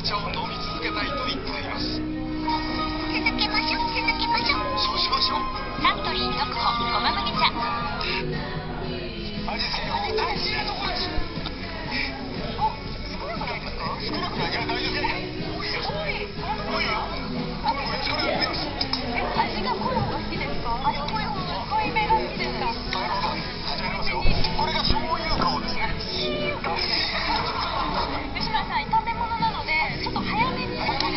茶を飲み続けたいと言っています。続けましょう。そうしましょう。サントリー特保ごま麦茶。味付けよ大事なところです。少なくないですか？少なくない。いや大丈夫。多いよ。多いよ。これやります。味が濃い方が好きですか？味濃い方が濃いめが好きですか？なるほど。始めますよ。これが醤油顔ですね。吉村さん、炒め物なのでちょっと早めに。こんな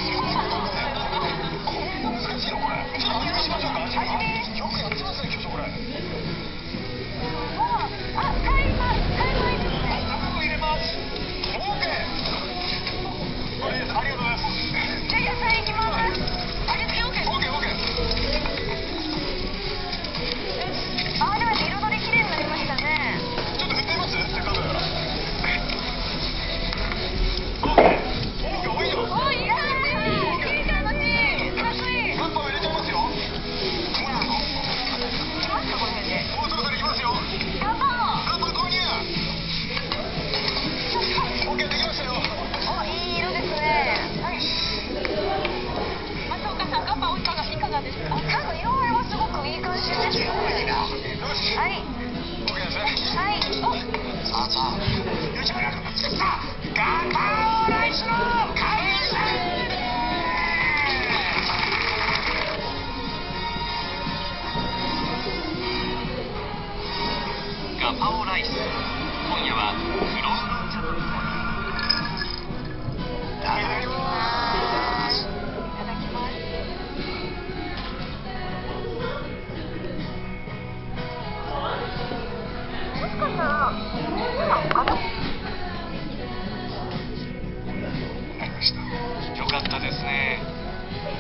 難しいのこれ。ちょっと味見しましょうか。味見。よくやってますね局長これ。タイマいいですね。卵入れます。オーケー。これです。ありがとうございます。じゃあ野菜いきます。味付け OK。オーケー。でも彩り綺麗になりましたね。ちょっと振ってみます。せっかくだから。ガパオライス。今夜は黒ウーロン茶と。いただきます。もしかしたら今かな。わかりました。よかったですね。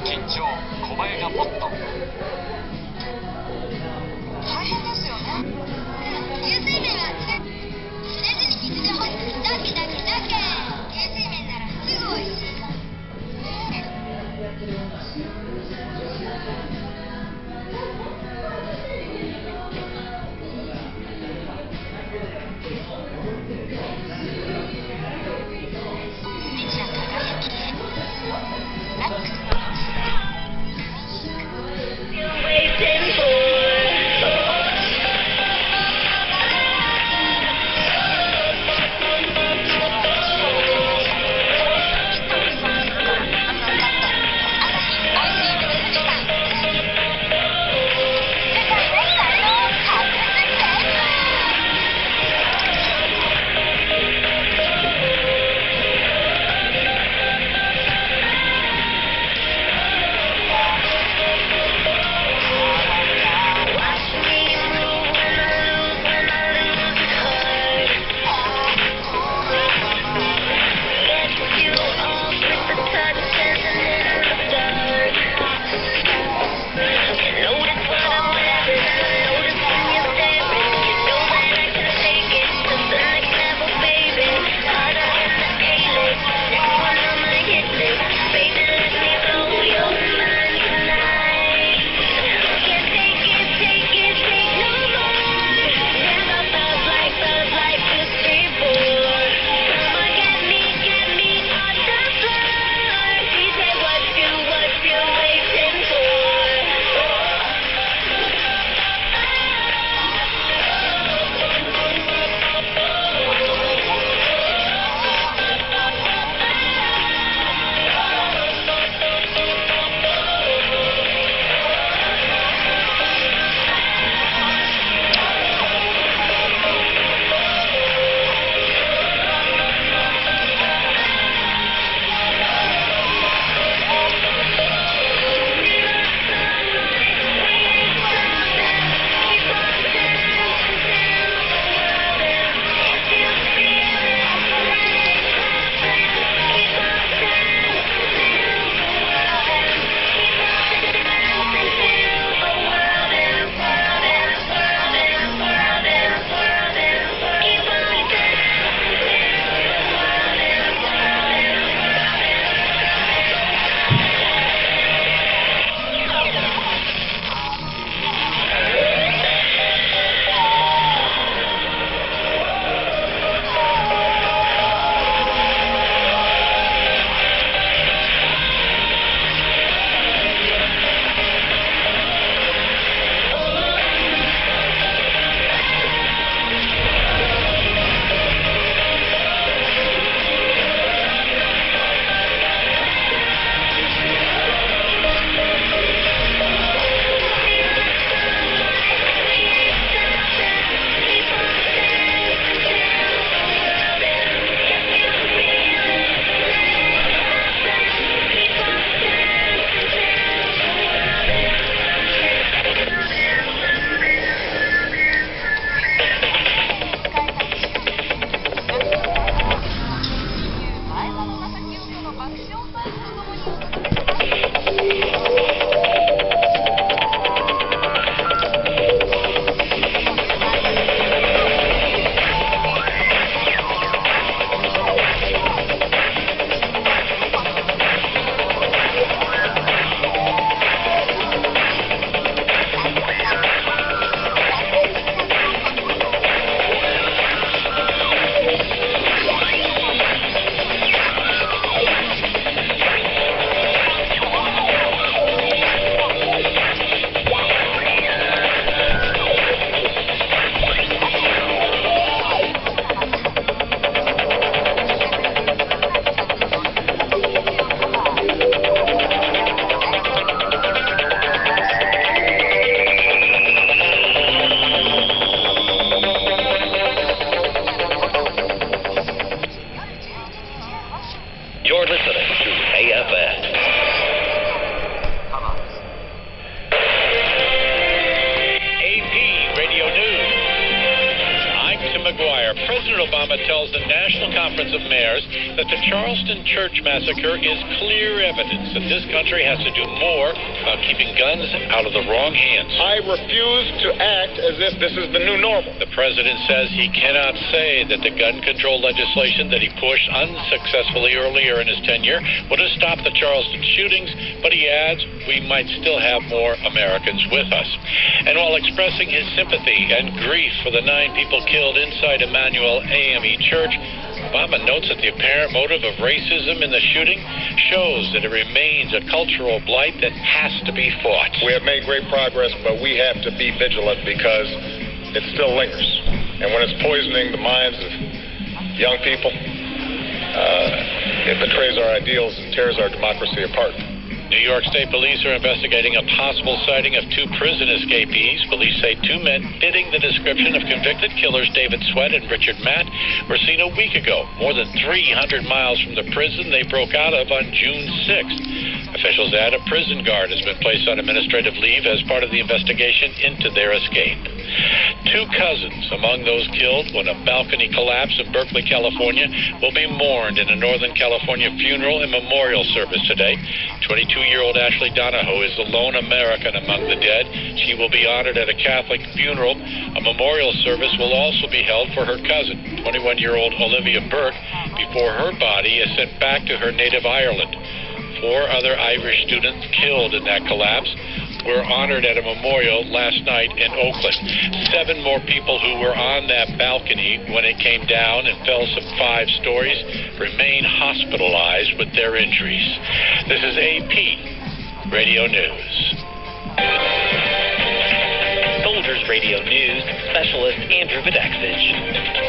緊張小林がポット。大変ですよね。流水麺は切れずに水で干すだけ。流水麺ならすぐおいしい。めちゃ輝きへラックスの爆笑パンとともにお届けします。You're listening to AFS. AP Radio News. I'm Tim McGuire. President Obama tells the National Conference of Mayors that the Charleston church massacre is clear evidence that this country has to do more about keeping guns out of the wrong hands. I refuse to act as if this is the new normal. The president says he cannot say that the gun control legislation that he pushed unsuccessfully earlier in his tenure would have stopped the Charleston shootings, but he adds we might still have more Americans with us. And while expressing his sympathy and grief for the 9 people killed inside Emmanuel AME Church, Obama notes that the apparent motive of racism in the shooting shows that it remains a cultural blight that has to be fought. We have made great progress, but we have to be vigilant because it still lingers. And when it's poisoning the minds of young people, it betrays our ideals and tears our democracy apart. New York State Police are investigating a possible sighting of 2 prison escapees. Police say 2 men fitting the description of convicted killers David Sweat and Richard Matt were seen a week ago, more than 300 miles from the prison they broke out of on June 6th. Officials add a prison guard has been placed on administrative leave as part of the investigation into their escape. 2 cousins among those killed when a balcony collapsed in Berkeley, California, will be mourned in a Northern California funeral and memorial service today. 22-year-old Ashley Donahoe is the lone American among the dead. She will be honored at a Catholic funeral. A memorial service will also be held for her cousin, 21-year-old Olivia Burke, before her body is sent back to her native Ireland. 4 other Irish students killed in that collapse were honored at a memorial last night in Oakland. 7 more people who were on that balcony when it came down and fell some 5 stories remain hospitalized with their injuries. This is AP Radio News. Soldiers Radio News, Specialist Andrew Videxich.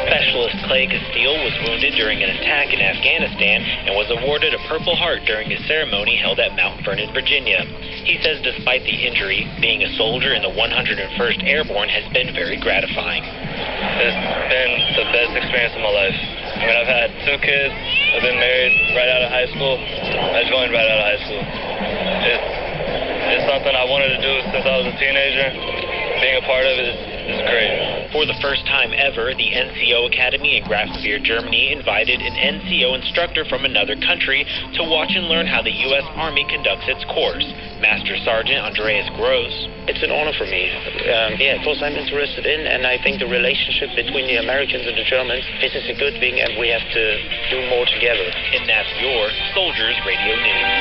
Specialist Clay Castile was wounded during an attack in Afghanistan and was awarded a Purple Heart during a ceremony held at Mount Vernon, Virginia. He says despite the injury, being a soldier in the 101st Airborne has been very gratifying. It's been the best experience of my life. I mean, I've had 2 kids. I've been married right out of high school. I joined right out of high school. It's something I wanted to do since I was a teenager. Being a part of it is great. For the first time ever, the NCO Academy in Grafenwehr, Germany invited an NCO instructor from another country to watch and learn how the U.S. Army conducts its course. Master Sergeant Andreas Gross. It's an honor for me. Of course I'm interested in, and I think the relationship between the Americans and the Germans, this is a good thing, and we have to do more together. And that's your Soldiers Radio News.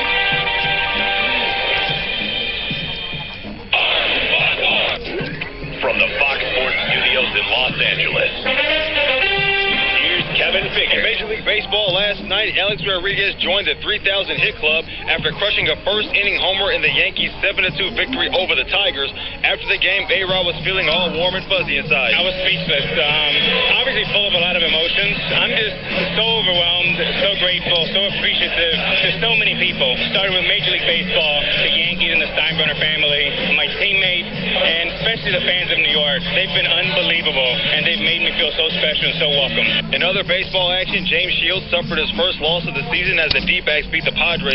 From the Fox Sports Studios in Los Angeles, here's Kevin Figure. In Major League Baseball last night, Alex Rodriguez joined the 3,000 hit club after crushing a first-inning homer in the Yankees' 7-2 victory over the Tigers. After the game, A-Rod was feeling all warm and fuzzy inside. I was speechless. Obviously full of a lot of emotions. I'm just so overwhelmed, so grateful, so appreciative to so many people. Started with Major League Baseball, the Yankees and the Steinbrenner family, my teammates, and especially the fans of New York. They've been unbelievable, and they've made me feel so special and so welcome. In other baseball action, James Shields suffered his first loss of the season as the D-backs beat the Padres